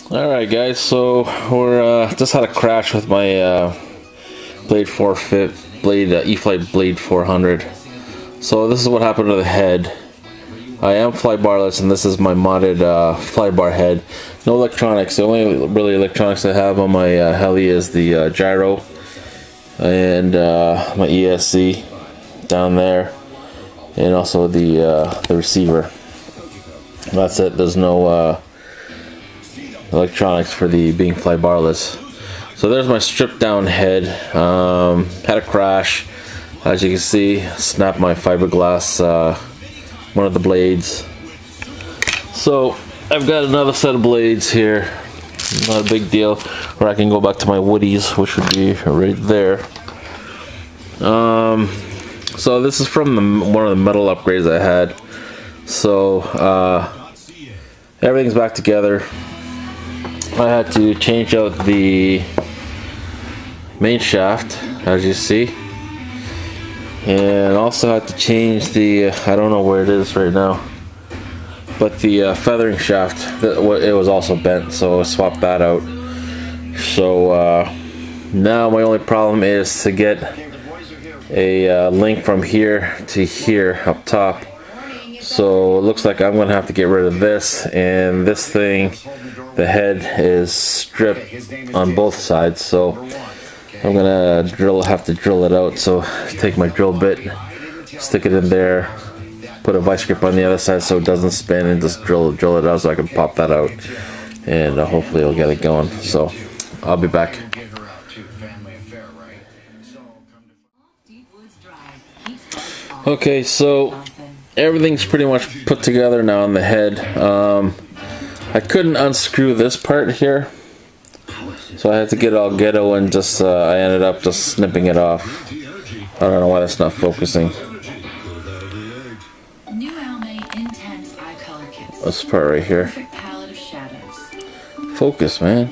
Alright guys, so we're just had a crash with my Blade 4 Blade eFlite Blade 400. So this is what happened to the head. I am FlyBarless and this is my modded flybar head. No electronics. The only really electronics I have on my heli is the gyro and my ESC down there, and also the receiver. That's it. There's no electronics for the being FlyBarless. So there's my stripped down head. Had a crash, as you can see. Snapped my fiberglass, one of the blades. So I've got another set of blades here. Not a big deal. Or I can go back to my woodies, which would be right there. So this is from one of the metal upgrades I had. So everything's back together. I had to change out the main shaft, as you see, and also had to change the, I don't know where it is right now, but the feathering shaft, it was also bent, so I swapped that out. So now my only problem is to get a link from here to here up top. So it looks like I'm gonna have to get rid of this, and this thing, the head is stripped on both sides, so I'm gonna have to drill it out. So take my drill bit, stick it in there, put a vice grip on the other side so it doesn't spin, and just drill it out so I can pop that out, and hopefully it'll get it going. So I'll be back. Okay, so everything's pretty much put together now on the head. I couldn't unscrew this part here, so I had to get it all ghetto and just I ended up just snipping it off. I don't know why that's not focusing. This part right here. Focus, man.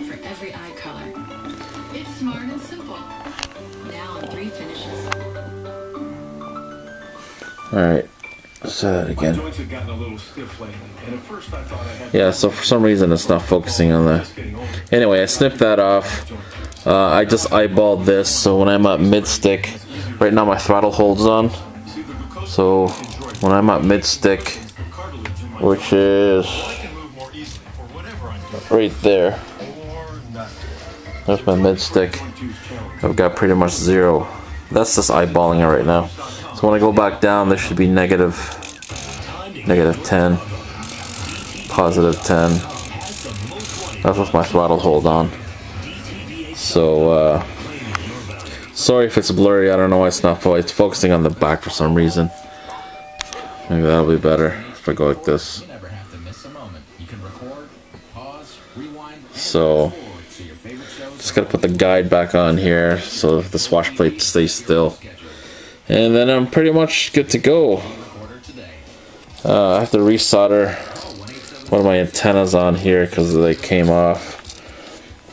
Alright, let's try that again. Yeah, so for some reason it's not focusing on that. Anyway, I snipped that off. I just eyeballed this, so when I'm at mid-stick, right now my throttle holds on. So when I'm at mid-stick, which is right there, there's my mid-stick, I've got pretty much 0. That's just eyeballing it right now. So when I go back down, there should be negative 10, positive 10. That's with my throttle hold on. So sorry if it's blurry. I don't know why it's not. It's focusing on the back for some reason. Maybe that'll be better if I go like this. So just gotta put the guide back on here so the swash plate stays still. And then I'm pretty much good to go. I have to resolder one of my antennas on here because they came off.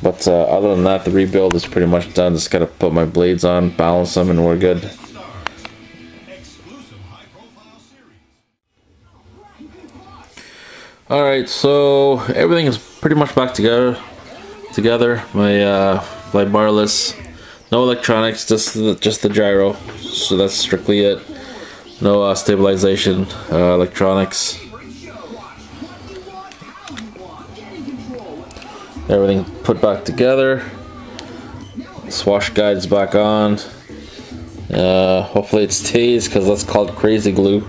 But other than that, the rebuild is pretty much done. Just gotta put my blades on, balance them, and we're good. Alright, so everything is pretty much back together. My FlyBarless. No electronics, just the gyro. So that's strictly it. No stabilization, electronics. Everything put back together. Swash guide's back on. Hopefully it stays, because that's called crazy glue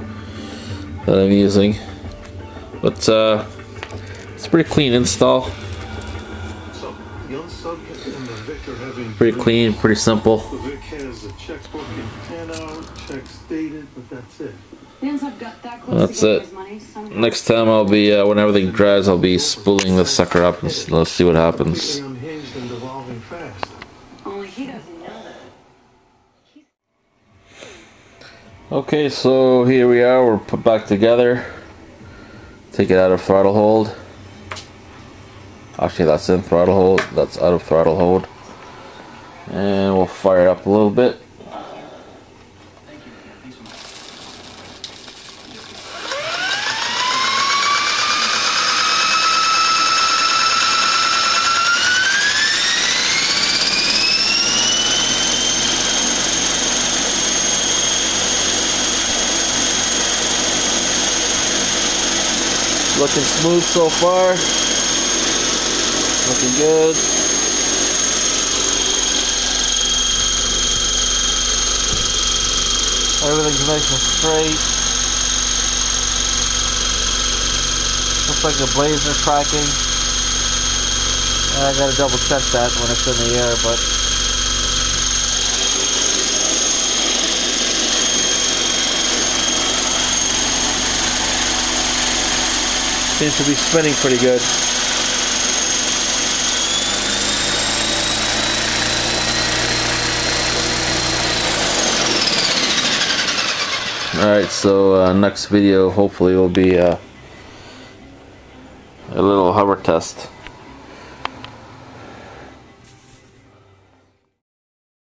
that I'm using. But it's a pretty clean install. Pretty clean, pretty simple. That's it. Next time I'll be, when everything dries, I'll be spooling this sucker up and let's see what happens. Okay, so here we are, we're put back together. Take it out of throttle hold. Actually, that's in throttle hold, that's out of throttle hold. And we'll fire it up a little bit. looking smooth so far. Looking good. Everything's nice and straight. Looks like the blades are tracking. I gotta double check that when it's in the air, but seems to be spinning pretty good. Alright, so next video hopefully will be a little hover test.